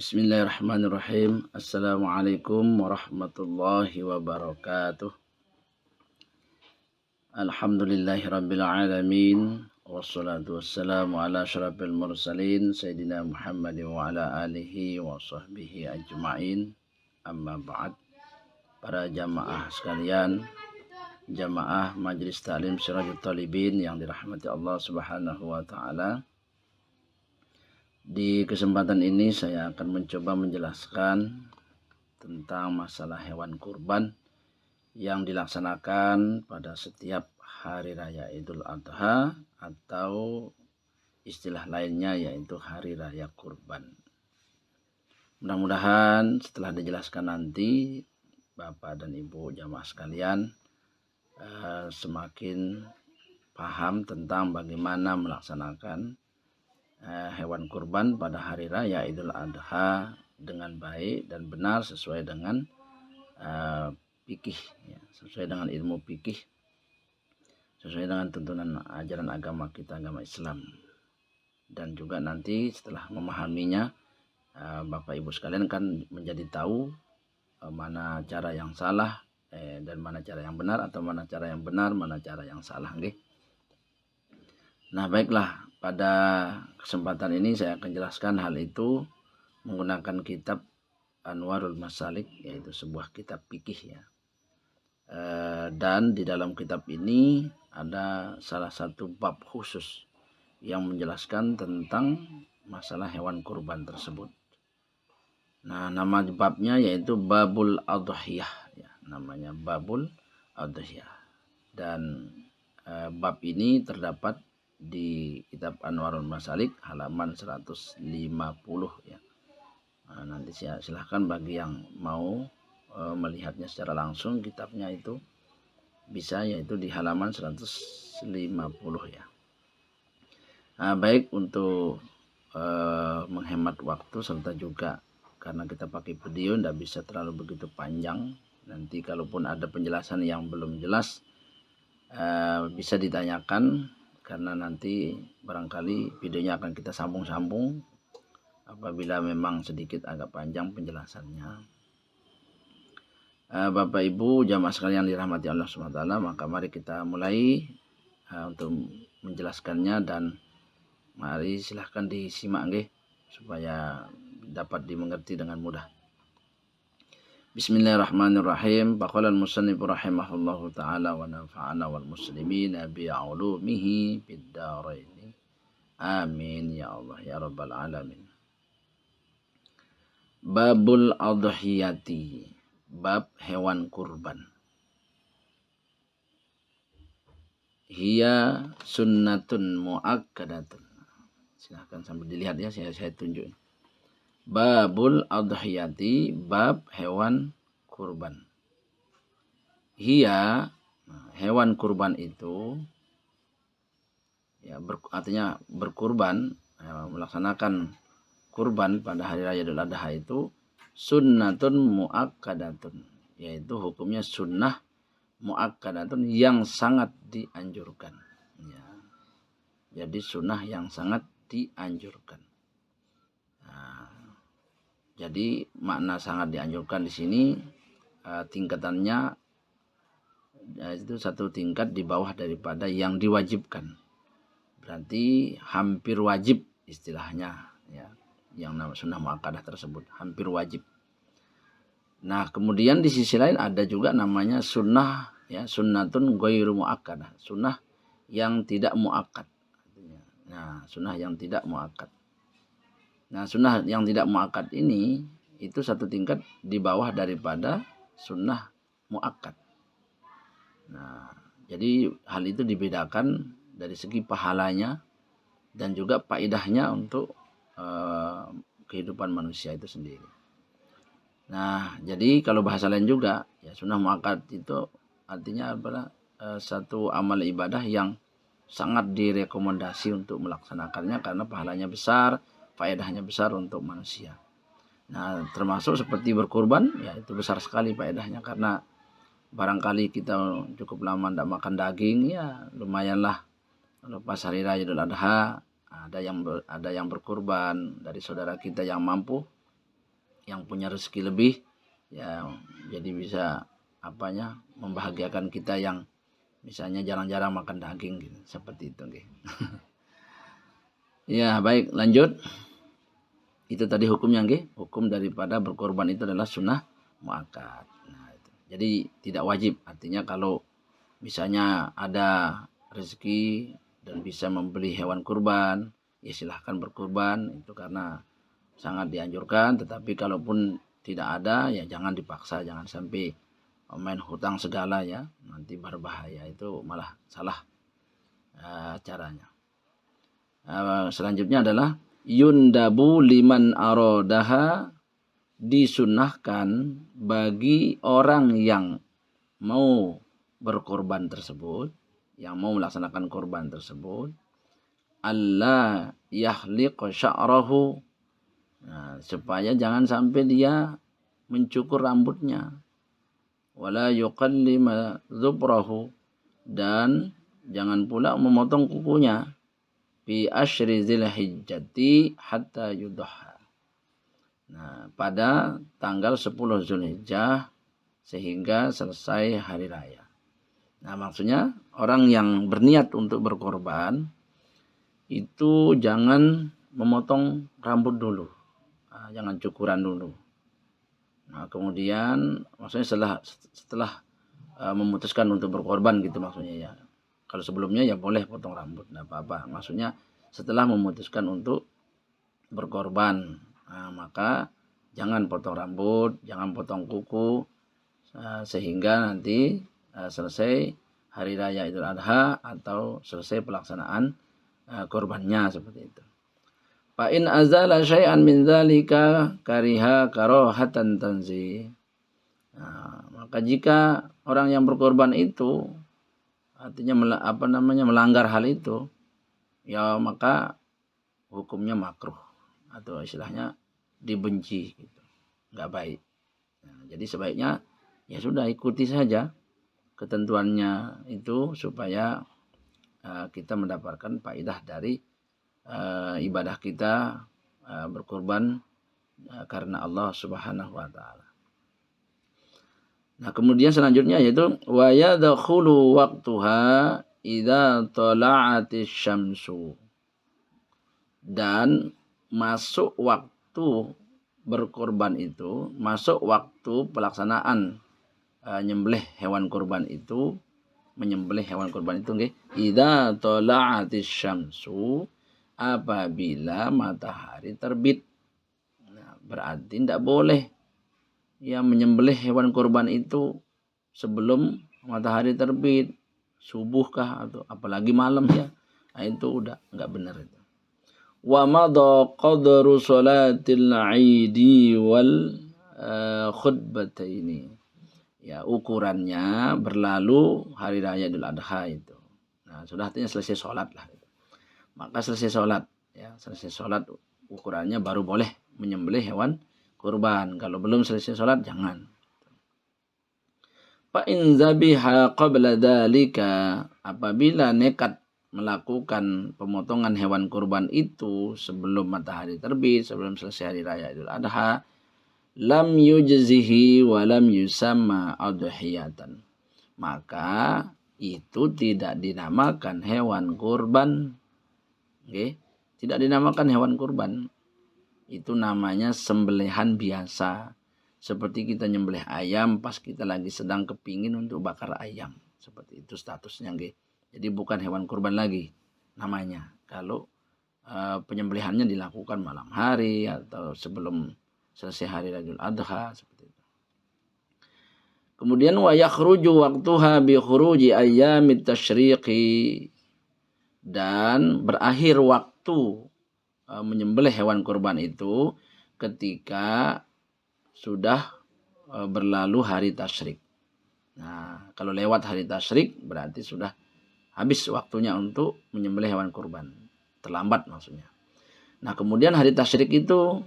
Bismillahirrahmanirrahim. Assalamualaikum warahmatullahi wabarakatuh. Alhamdulillahirabbil alamin. Wassalatu wassalamu ala asyrafil mursalin Sayyidina Muhammad wa ala alihi wa sahbihi ajma'in. Amma ba'd. Para jamaah sekalian, jamaah Majelis Ta'lim Sirajul Talibin yang dirahmati Allah Subhanahu wa taala. Di kesempatan ini saya akan mencoba menjelaskan tentang masalah hewan kurban yang dilaksanakan pada setiap hari raya Idul Adha atau istilah lainnya yaitu hari raya kurban. Mudah-mudahan setelah dijelaskan nanti Bapak dan Ibu jamaah sekalian semakin paham tentang bagaimana melaksanakan hewan kurban pada hari raya Idul Adha dengan baik dan benar sesuai dengan fikih, ya, sesuai dengan ilmu fikih, sesuai dengan tuntunan ajaran agama kita, agama Islam. Dan juga nanti setelah memahaminya, Bapak Ibu sekalian kan menjadi tahu mana cara yang salah dan mana cara yang benar, atau mana cara yang benar, mana cara yang salah, nggih. Nah, baiklah, pada kesempatan ini saya akan jelaskan hal itu menggunakan kitab Anwarul Masalik, yaitu sebuah kitab fikih, ya. Dan di dalam kitab ini ada salah satu bab khusus yang menjelaskan tentang masalah hewan kurban tersebut. Nah, nama babnya yaitu Babul Adhiyah, ya, namanya Babul Adhiyah. Dan bab ini terdapat di kitab Anwarul Masalik halaman 150, ya. Nah, nanti silahkan bagi yang mau melihatnya secara langsung kitabnya itu bisa, yaitu di halaman 150, ya. Nah, baik, untuk menghemat waktu serta juga karena kita pakai video tidak bisa terlalu begitu panjang. Nanti kalaupun ada penjelasan yang belum jelas bisa ditanyakan, karena nanti barangkali videonya akan kita sambung-sambung apabila memang sedikit agak panjang penjelasannya. Bapak Ibu jamaah sekalian dirahmati Allah SWT, maka mari kita mulai untuk menjelaskannya, dan mari silahkan disimak, nggih, supaya dapat dimengerti dengan mudah. Bismillahirrahmanirrahim. Faqala al-musannif rahimahullahu ta'ala wa nafa'ana wal muslimin bi 'ulumihi fid dharain. Amin ya Allah ya rabbal alamin. Babul adhiyati, bab hewan kurban. Hiya sunnatun muakkadatun. Silahkan sambil dilihat, ya, saya tunjuk. Babul adhiyati, bab hewan kurban. Hiya, hewan kurban itu, ya, artinya berkurban, melaksanakan kurban pada hari raya Idul Adha itu sunnatun muakkadatun, yaitu hukumnya sunnah muakkadatun yang sangat dianjurkan, ya. Jadi sunnah yang sangat dianjurkan. Nah, jadi makna sangat dianjurkan di sini tingkatannya itu satu tingkat di bawah daripada yang diwajibkan. Berarti hampir wajib istilahnya, ya, yang nama sunnah muakkadah tersebut hampir wajib. Nah, kemudian di sisi lain ada juga namanya sunnah, ya, sunnatun ghairu muakkadah, sunnah yang tidak muakkad. Nah, sunnah yang tidak muakkad. Nah, sunnah yang tidak muakkad ini itu satu tingkat di bawah daripada sunnah muakkad. Nah, jadi hal itu dibedakan dari segi pahalanya dan juga faedahnya untuk kehidupan manusia itu sendiri. Nah, jadi kalau bahasa lain juga, ya, sunnah muakkad itu artinya adalah satu amal ibadah yang sangat direkomendasi untuk melaksanakannya karena pahalanya besar, faedahnya besar untuk manusia. Nah, termasuk seperti berkurban, ya, itu besar sekali faedahnya, karena barangkali kita cukup lama tidak makan daging, ya, lumayanlah lepas hari raya Idul Adha ada yang berkurban dari saudara kita yang mampu, yang punya rezeki lebih ya, jadi bisa membahagiakan kita yang misalnya jarang-jarang makan daging gitu, seperti itu nggih. Ya, baik, lanjut. Itu tadi hukumnya nggih. Hukum daripada berkorban itu adalah sunnah muakkad. Nah, itu. Jadi tidak wajib. Artinya kalau misalnya ada rezeki dan bisa membeli hewan kurban, ya silahkan berkurban, itu karena sangat dianjurkan. Tetapi kalaupun tidak ada, ya jangan dipaksa, jangan sampai main hutang segala ya, nanti berbahaya, itu malah salah caranya. Selanjutnya adalah yundabu liman arodaha, disunahkan bagi orang yang mau berkorban tersebut, yang mau melaksanakan korban tersebut, alla yahliq sya'rahu, supaya jangan sampai dia mencukur rambutnya, wala yuqallima dhubrahu, dan jangan pula memotong kukunya, fi asyri Dzulhijjati hatta yudhha. Nah, pada tanggal 10 Zulhijjah sehingga selesai hari raya. Nah, maksudnya orang yang berniat untuk berkorban itu jangan memotong rambut dulu. Jangan cukuran dulu. Nah, kemudian maksudnya setelah memutuskan untuk berkorban gitu maksudnya ya. Kalau sebelumnya ya boleh potong rambut, enggak apa-apa. Maksudnya setelah memutuskan untuk berkorban, maka jangan potong rambut, jangan potong kuku, sehingga nanti selesai hari raya Idul Adha atau selesai pelaksanaan korbannya, seperti itu. Fa in azala syai'an min dzalika kariha karahatan tanzih. Maka jika orang yang berkorban itu artinya melanggar hal itu, ya maka hukumnya makruh atau istilahnya dibenci gitu. Enggak baik. Nah, jadi sebaiknya ya sudah ikuti saja ketentuannya itu supaya kita mendapatkan faedah dari ibadah kita berkorban karena Allah Subhanahu wa taala. Nah, kemudian selanjutnya yaitu wa yadkhulu waqtuha idza tala'atis syamsu, dan masuk waktu berkorban itu, masuk waktu pelaksanaan menyembelih hewan kurban itu nggih, idza tala'atis syamsu, apabila matahari terbit. Nah, berarti tidak boleh ya menyembelih hewan kurban itu sebelum matahari terbit, subuh kah atau apalagi malam ya. Nah, itu udah enggak benar itu. Wa madha qadru salatil 'idi wal khutbataini. Ya, ukurannya berlalu hari raya Idul Adha itu. Nah, sudah artinya selesai sholat lah. Maka selesai sholat ukurannya baru boleh menyembelih hewan kurban. Kalau belum selesai sholat jangan. Fa in zabiha qabla dzalika, apabila nekat melakukan pemotongan hewan kurban itu sebelum matahari terbit, sebelum selesai hari raya Idul Adha, lam yujzihi wa lam yusamma adhiyatan, maka itu tidak dinamakan hewan kurban. Okay? Tidak dinamakan hewan kurban. Itu namanya sembelihan biasa. Seperti kita nyembelih ayam pas kita lagi sedang kepingin untuk bakar ayam. Seperti itu statusnya. Okay? Jadi bukan hewan kurban lagi namanya. Kalau penyembelihannya dilakukan malam hari atau sebelum selesai hari Idul Adha, seperti itu. Kemudian wa yakhruju waqtuha bi khuruji ayyamit tasyriqi, dan berakhir waktu menyembelih hewan kurban itu ketika sudah berlalu hari tasyrik. Nah, kalau lewat hari tasyrik berarti sudah habis waktunya untuk menyembelih hewan kurban. Terlambat maksudnya. Nah, kemudian hari tasyrik itu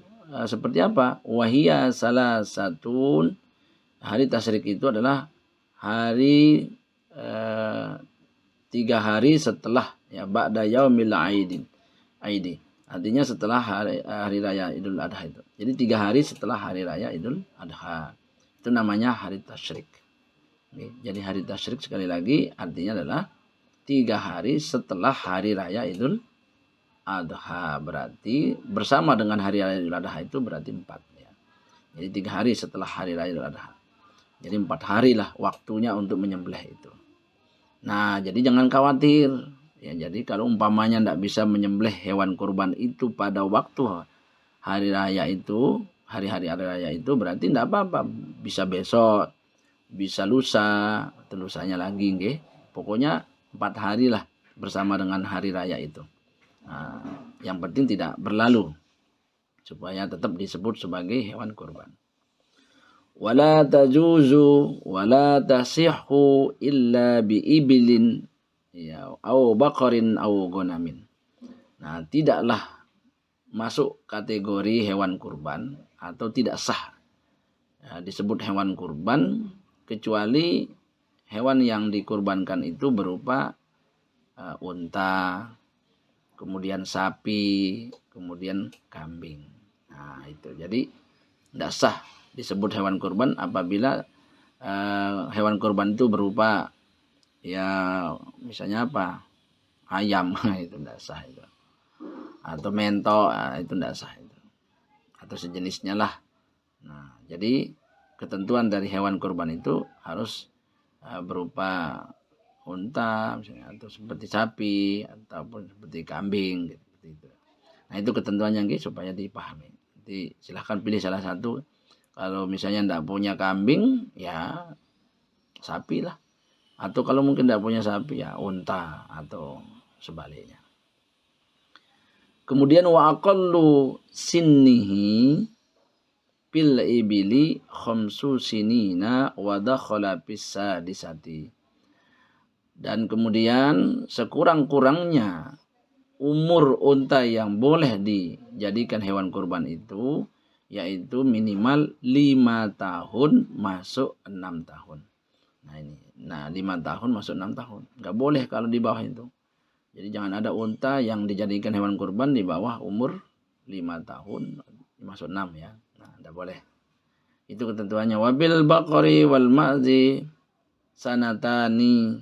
seperti apa? Wahia salah satu, hari tasyrik itu adalah hari 3 hari setelah ya ba'da yaumil aidi. Artinya setelah hari raya Idul Adha itu. Jadi 3 hari setelah hari raya Idul Adha. Itu namanya hari tasyrik. Jadi hari tasyrik sekali lagi artinya adalah 3 hari setelah hari raya Idul Adha. Berarti bersama dengan hari raya Idul Adha itu berarti 4 ya. Jadi 3 hari setelah hari raya Idul Adha. Jadi 4 hari lah waktunya untuk menyembelih itu. Nah, jadi jangan khawatir. Ya, jadi kalau umpamanya tidak bisa menyembelih hewan kurban itu pada waktu hari raya itu, hari-hari hari raya itu berarti tidak apa-apa. Bisa besok, bisa lusa, atau lusanya lagi, nggih. Pokoknya 4 hari lah bersama dengan hari raya itu. Nah, yang penting tidak berlalu supaya tetap disebut sebagai hewan kurban. Wala tajuzu wala tasihhu illa bi ibilin ya au baqarin au gonamin. Nah, tidaklah masuk kategori hewan kurban atau tidak sah disebut hewan kurban kecuali hewan yang dikurbankan itu berupa unta, kemudian sapi, kemudian kambing. Nah, itu. Jadi tidak sah disebut hewan kurban apabila hewan kurban itu berupa ya misalnya apa? Ayam itu tidak sah itu. Atau mento itu tidak sah itu. Atau sejenisnya lah. Nah, jadi ketentuan dari hewan kurban itu harus berupa unta misalnya atau seperti sapi ataupun seperti kambing gitu. Nah, itu ketentuannya gitu supaya dipahami. Jadi silahkan pilih salah satu. Kalau misalnya tidak punya kambing ya sapi lah. Atau kalau mungkin tidak punya sapi ya unta atau sebaliknya. Kemudian wa aqallu sinnihi bil ibili khamsu sinina wa dakhala fis sadisati. Dan kemudian sekurang-kurangnya umur unta yang boleh dijadikan hewan kurban itu yaitu minimal 5 tahun masuk 6 tahun. Nah ini, 5 tahun masuk 6 tahun. Enggak boleh kalau di bawah itu. Jadi jangan ada unta yang dijadikan hewan kurban di bawah umur 5 tahun masuk 6 ya. Nah, enggak boleh. Itu ketentuannya. Wabil baqari wal ma'zi sanatani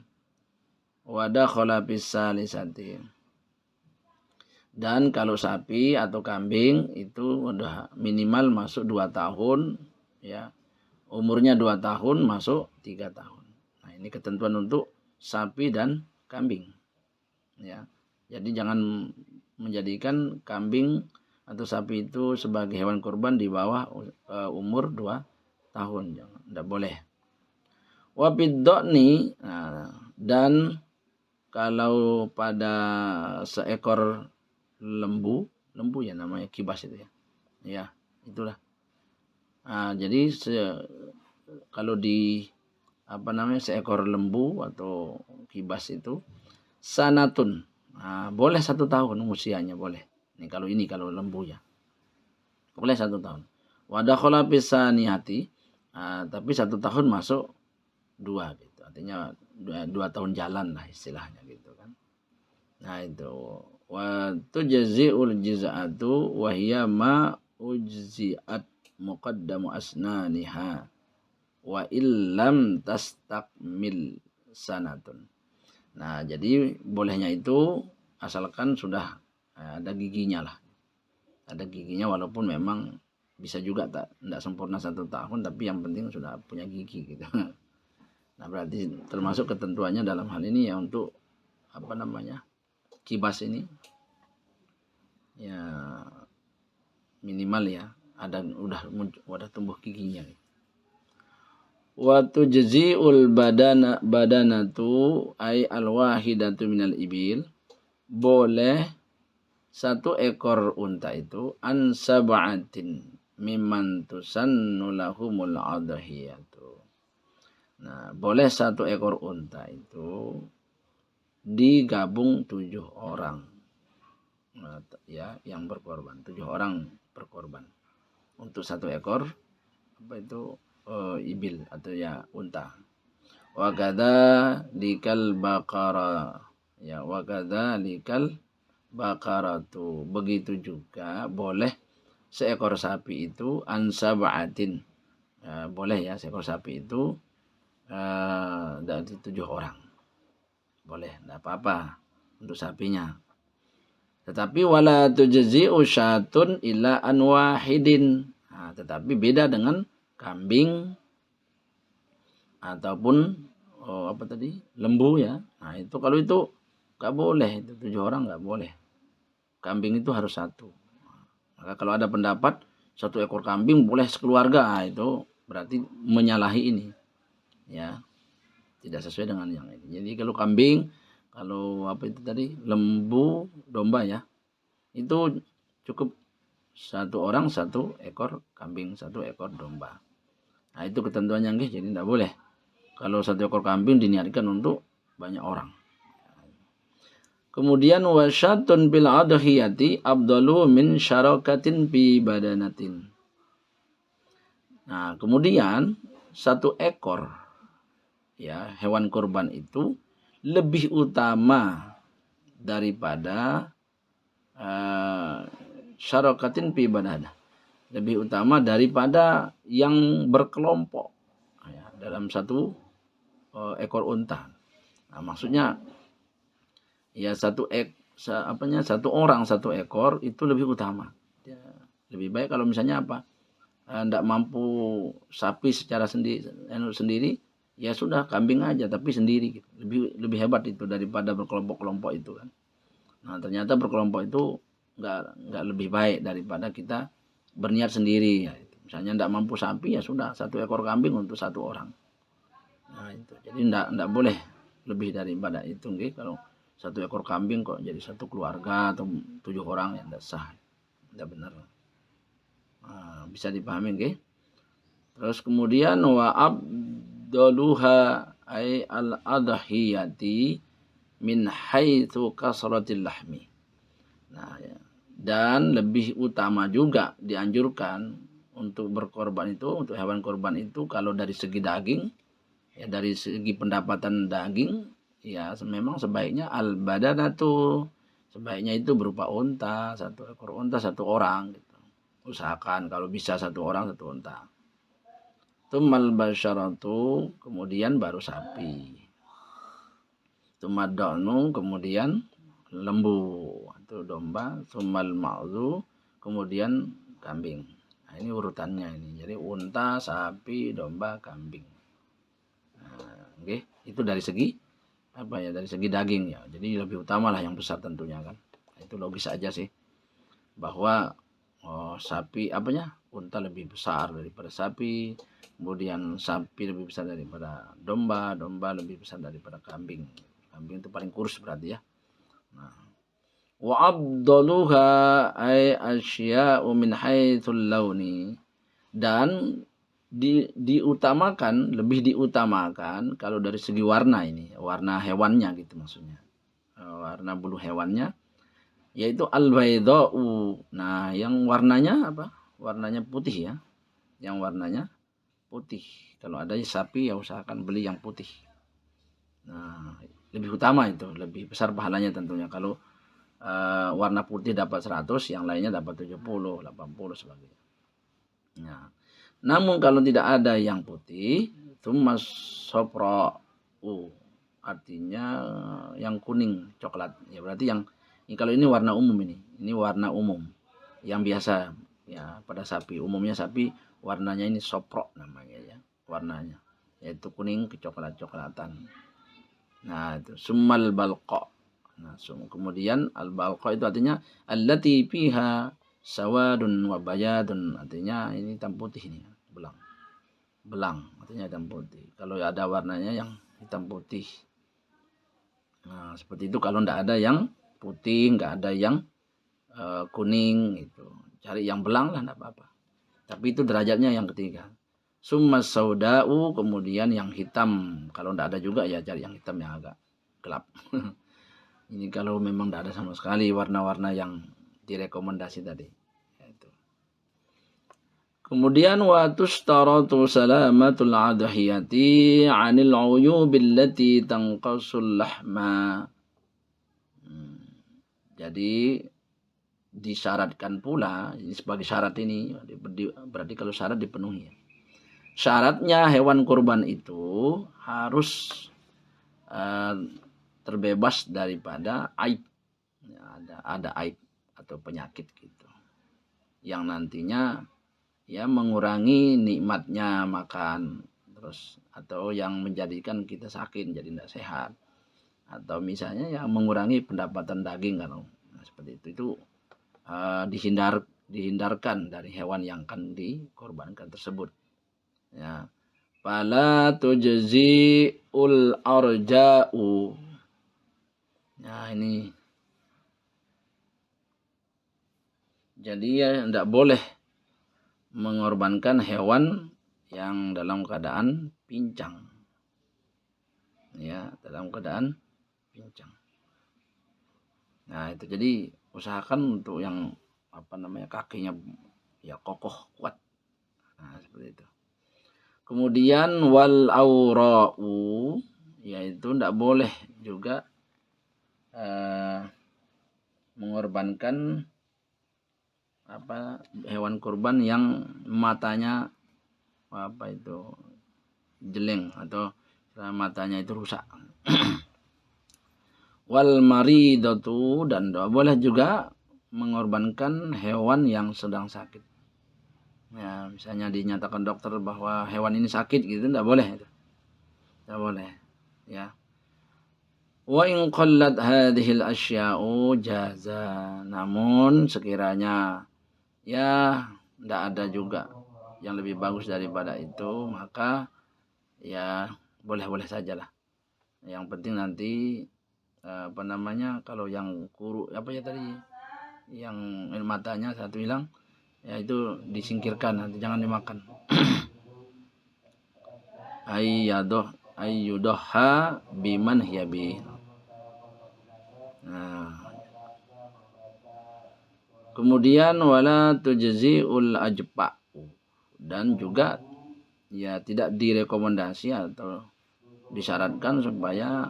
wa dakhala fis salisati. Dan kalau sapi atau kambing itu udah minimal masuk 2 tahun ya. Umurnya 2 tahun masuk 3 tahun. Nah, ini ketentuan untuk sapi dan kambing. Ya. Jadi jangan menjadikan kambing atau sapi itu sebagai hewan kurban di bawah umur 2 tahun. Jangan, tidak boleh. Wa biddani dan kalau pada seekor lembu ya namanya kibas itu ya. Ya, itulah. Nah, jadi kalau di seekor lembu atau kibas itu sanatun. Nah, boleh 1 tahun usianya boleh. Ini kalau lembu ya. Boleh 1 tahun. Wa dakhala bisaniyati. Tapi 1 tahun masuk 2 gitu. Artinya 2 tahun jalan lah istilahnya gitu kan. Nah, itu wa tujzi'ul jiz'atu wa hiya ma ujzi'at muqaddamu asnaniha wa illam tastakmil sanatun. Nah, jadi bolehnya itu asalkan sudah ada giginya lah. Ada giginya walaupun memang bisa juga tidak sempurna 1 tahun tapi yang penting sudah punya gigi gitu. Nah, berarti termasuk ketentuannya dalam hal ini ya untuk kibas ini ya minimal ya udah tumbuh giginya. Wa tujzi'ul badanatu ay al-wahidatu minal ibil. Boleh 1 ekor unta itu an sab'atin mimman tusannu lahumul adhiyatu. Nah, boleh 1 ekor unta itu digabung 7 orang. Ya, yang berkorban. 7 orang berkorban. Untuk 1 ekor ibil atau ya unta. Wa kadza likal baqara. Ya, wa kadza likal bakaratu. Begitu juga boleh seekor sapi itu an sab'atin. Boleh ya seekor sapi itu dari 7 orang. Boleh, tidak apa-apa untuk sapinya. Tetapi wala tujzi'u syatun illa an wahidin. Tetapi beda dengan kambing ataupun apa tadi? Lembu ya. Nah, itu kalau itu nggak boleh, itu 7 orang nggak boleh. Kambing itu harus satu. Maka kalau ada pendapat 1 ekor kambing boleh sekeluarga, itu berarti menyalahi ini. Ya. Tidak sesuai dengan yang ini. Jadi kalau kambing, kalau apa itu tadi? Lembu, domba ya. Itu cukup 1 orang 1 ekor kambing, 1 ekor domba. Nah, itu ketentuannya nggih, jadi tidak boleh. Kalau 1 ekor kambing diniatkan untuk banyak orang. Kemudian wasyatun bil adhiyati afdalu min syarakatin bi badanatin. Nah, kemudian 1 ekor ya hewan kurban itu lebih utama daripada syarakatin fi badanah. Lebih utama daripada yang berkelompok ya, dalam 1 ekor unta. Nah, maksudnya ya 1 orang 1 ekor itu lebih utama. Ya, lebih baik kalau misalnya apa? Tidak mampu sapi secara sendiri, ya sudah kambing aja tapi sendiri gitu. Lebih hebat itu daripada berkelompok-kelompok itu kan. Nah, ternyata berkelompok itu enggak lebih baik daripada kita berniat sendiri ya. Misalnya tidak mampu sapi, ya sudah 1 ekor kambing untuk 1 orang. Nah, itu. Jadi enggak boleh lebih daripada itu nggih. Kalau 1 ekor kambing kok jadi 1 keluarga atau 7 orang ya enggak sah. Enggak benar. Nah, bisa dipahami nggih. Terus kemudian wa abdaluha ay al-adhiyati min haitsu kasratil lahmi. Nah, ya. Dan lebih utama juga dianjurkan untuk berkorban itu, untuk hewan korban itu kalau dari segi daging, ya dari segi pendapatan daging, ya memang sebaiknya al-badanatu, sebaiknya itu berupa unta, 1 ekor unta 1 orang gitu. Usahakan kalau bisa 1 orang 1 unta. Tumal basyaratu, kemudian baru sapi. Tumadonu, kemudian lembu atau domba, tumal ma'zu, kemudian kambing. Nah, ini urutannya ini. Jadi unta, sapi, domba, kambing. Nah, okay. Itu dari segi apa ya? Dari segi daging ya. Jadi lebih utamalah yang besar tentunya kan. Itu logis aja sih. Bahwa sapi unta lebih besar daripada sapi, kemudian sapi lebih besar daripada domba, domba lebih besar daripada kambing. Kambing itu paling kurus berarti ya. Nah, wa abdaluha ay asya'u min haitsul launi, dan lebih diutamakan kalau dari segi warna ini, warna hewannya gitu maksudnya. Warna bulu hewannya yaitu al-baydha'u. Nah, yang warnanya apa? Warnanya putih ya. Yang warnanya putih. Kalau ada sapi ya usahakan beli yang putih. Nah, lebih utama itu, lebih besar pahalanya tentunya. Kalau warna putih dapat 100, yang lainnya dapat 70, 80 sebagainya. Nah, namun kalau tidak ada yang putih, tsumma safra'u, artinya yang kuning coklat. Ya berarti kalau ini warna umum ini warna umum yang biasa ya pada sapi. Umumnya sapi warnanya ini soprok namanya ya, warnanya yaitu kuning kecoklat-coklatan. Nah, itu summal balqa. Nah, kemudian al balqa itu artinya allati fiha sawadun wa bayadun, artinya ini hitam putih ini, belang artinya hitam putih. Kalau ada warnanya yang hitam putih. Nah, seperti itu. Kalau enggak ada yang putih, enggak ada yang kuning itu, cari yang belang lah enggak apa-apa. Tapi itu derajatnya yang ketiga. Summa sauda'u, kemudian yang hitam. Kalau enggak ada juga ya cari yang hitam yang agak gelap. Ini kalau memang enggak ada sama sekali warna-warna yang direkomendasi tadi. Itu. Kemudian wa tustaratu salamatul adhiyati 'anil 'uyubil lati tanqasul lahma. Jadi disyaratkan pula, ini sebagai syarat ini, berarti kalau syarat dipenuhi. Syaratnya hewan kurban itu harus terbebas daripada aib. Ya, ada aib atau penyakit gitu. Yang nantinya ya mengurangi nikmatnya makan, terus atau yang menjadikan kita sakit jadi tidak sehat, atau misalnya yang mengurangi pendapatan daging kan. Nah, seperti itu dihindarkan dari hewan yang akan dikorbankan tersebut. Ya. Fala tujzi'ul arja'u. Nah, ini. Jadi ya tidak boleh mengorbankan hewan yang dalam keadaan pincang. Ya, dalam keadaan pincang. Nah, itu jadi usahakan untuk yang kakinya ya kokoh kuat. Nah, seperti itu. Kemudian wal aura'u, yaitu tidak boleh juga mengorbankan hewan kurban yang matanya jeleng atau matanya itu rusak. Wal maridatu, dan tidak boleh juga mengorbankan hewan yang sedang sakit. Ya, misalnya dinyatakan dokter bahwa hewan ini sakit gitu, tidak boleh itu. Tidak boleh. Ya. Wa in qallat hadhil asya'u jaza. Namun sekiranya ya tidak ada juga yang lebih bagus daripada itu, maka ya boleh-boleh sajalah. Yang penting nanti kalau yang yang matanya satu hilang, ya itu disingkirkan, nanti jangan dimakan. Ayyudoha biman hiyabi. Nah, kemudian wala tujzi'ul ajpa, dan juga ya tidak direkomendasi atau disyaratkan supaya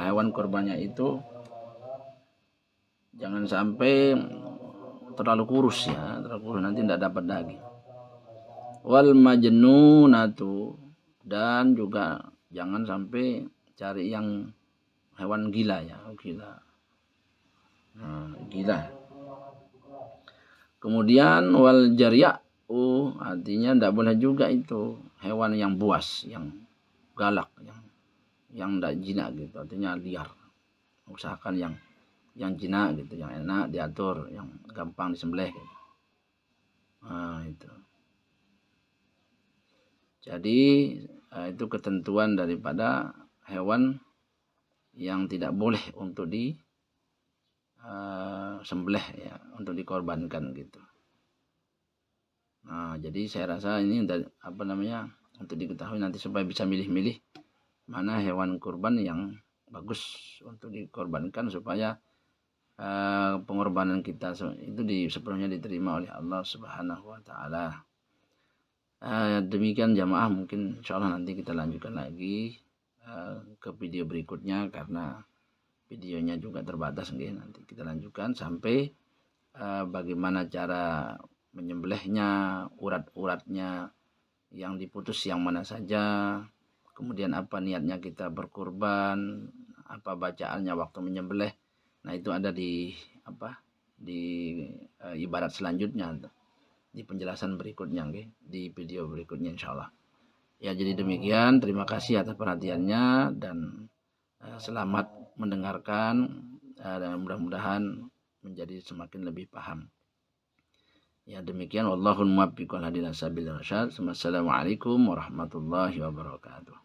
hewan kurbannya itu jangan sampai terlalu kurus ya, nanti tidak dapat daging. Wal majnunatu, dan juga jangan sampai cari yang hewan gila ya, gila. Nah, gila. Kemudian wal jarya'u, artinya tidak boleh juga itu hewan yang buas, yang galak, yang tidak jinak gitu, artinya liar. Usahakan yang jinak gitu, yang enak diatur, yang gampang disembelih gitu. Nah, itu. Jadi itu ketentuan daripada hewan yang tidak boleh untuk sembelih ya, untuk dikorbankan gitu. Nah, jadi saya rasa ini untuk diketahui nanti supaya bisa milih-milih mana hewan kurban yang bagus untuk dikorbankan supaya pengorbanan kita itu sepenuhnya diterima oleh Allah Subhanahu wa taala. Demikian jamaah, mungkin insyaallah nanti kita lanjutkan lagi ke video berikutnya karena videonya juga terbatas nggih. Nanti kita lanjutkan sampai bagaimana cara menyembelihnya, urat-uratnya yang diputus yang mana saja, kemudian apa niatnya kita berkurban, apa bacaannya waktu menyembelih. Nah, itu ada di ibarat selanjutnya, di penjelasan berikutnya di video berikutnya insyaallah. Ya, jadi demikian, terima kasih atas perhatiannya dan selamat mendengarkan dan mudah-mudahan menjadi semakin lebih paham. Ya, demikian, wallahul muwaffiq wal hadi ila sabilir rasyad. Wassalamualaikum warahmatullahi wabarakatuh.